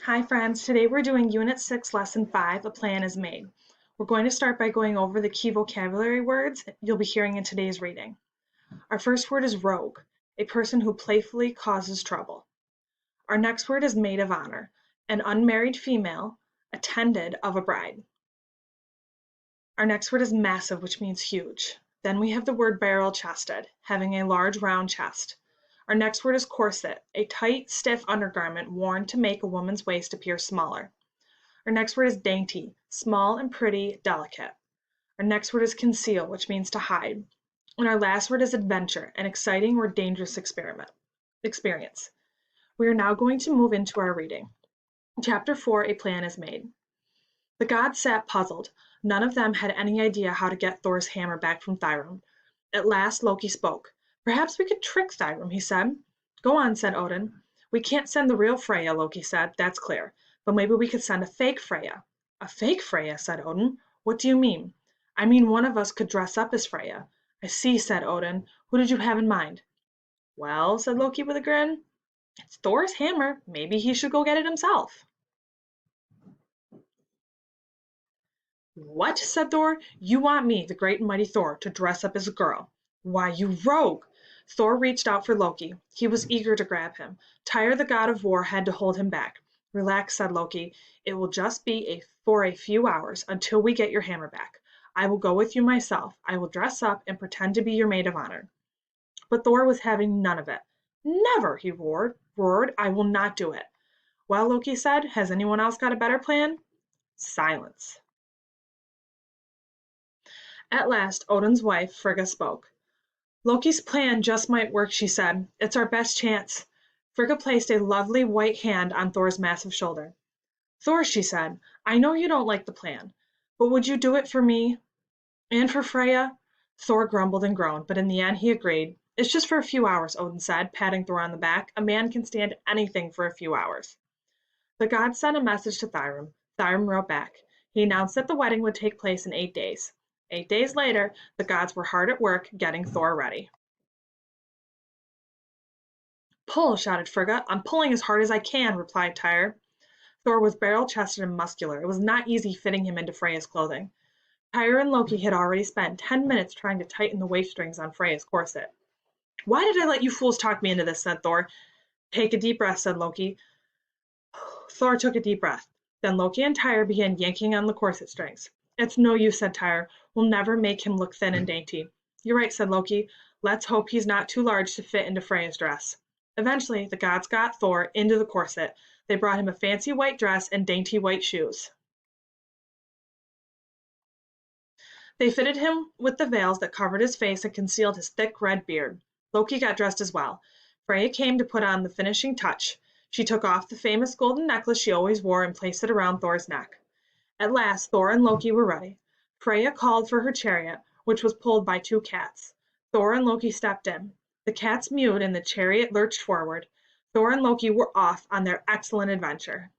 Hi friends, today we're doing Unit 6, Lesson 5, A Plan is Made. We're going to start by going over the key vocabulary words you'll be hearing in today's reading. Our first word is rogue, a person who playfully causes trouble. Our next word is maid of honor, an unmarried female, attended of a bride. Our next word is massive, which means huge. Then we have the word barrel-chested, having a large round chest. Our next word is corset, a tight, stiff undergarment worn to make a woman's waist appear smaller. Our next word is dainty, small and pretty, delicate. Our next word is conceal, which means to hide. And our last word is adventure, an exciting or dangerous experience. We are now going to move into our reading. Chapter 4, A Plan is Made. The gods sat puzzled. None of them had any idea how to get Thor's hammer back from Thrym. At last Loki spoke. Perhaps we could trick Thrym, he said. Go on, said Odin. We can't send the real Freya, Loki said. That's clear. But maybe we could send a fake Freya. A fake Freya, said Odin. What do you mean? I mean one of us could dress up as Freya. I see, said Odin. Who did you have in mind? Well, said Loki with a grin, it's Thor's hammer. Maybe he should go get it himself. What, said Thor, you want me, the great and mighty Thor, to dress up as a girl? Why, you rogue! Thor reached out for Loki. He was eager to grab him. Tyr, the god of war, had to hold him back. Relax, said Loki. It will just be for a few hours, until we get your hammer back. I will go with you myself. I will dress up and pretend to be your maid of honor. But Thor was having none of it. Never, he roared. I will not do it. Well, Loki said, has anyone else got a better plan? Silence. At last Odin's wife, Frigga, spoke. Loki's plan just might work, she said. It's our best chance. Frigga placed a lovely white hand on Thor's massive shoulder. Thor, she said, I know you don't like the plan, but would you do it for me? And for Freya? Thor grumbled and groaned, but in the end he agreed. It's just for a few hours, Odin said, patting Thor on the back. A man can stand anything for a few hours. The gods sent a message to Thrym. Thrym wrote back. He announced that the wedding would take place in 8 days. 8 days later, the gods were hard at work getting Thor ready. Pull, shouted Frigga. I'm pulling as hard as I can, replied Tyr. Thor was barrel-chested and muscular. It was not easy fitting him into Freya's clothing. Tyr and Loki had already spent 10 minutes trying to tighten the waist strings on Freya's corset. Why did I let you fools talk me into this, said Thor. Take a deep breath, said Loki. Thor took a deep breath. Then Loki and Tyr began yanking on the corset strings. It's no use, said Tyr. We'll never make him look thin and dainty. You're right, said Loki. Let's hope he's not too large to fit into Freya's dress. Eventually, the gods got Thor into the corset. They brought him a fancy white dress and dainty white shoes. They fitted him with the veils that covered his face and concealed his thick red beard. Loki got dressed as well. Freya came to put on the finishing touch. She took off the famous golden necklace she always wore and placed it around Thor's neck. At last Thor and Loki were ready. Freya called for her chariot, which was pulled by 2 cats. Thor and Loki stepped in. The cats mewed and the chariot lurched forward. Thor and Loki were off on their excellent adventure.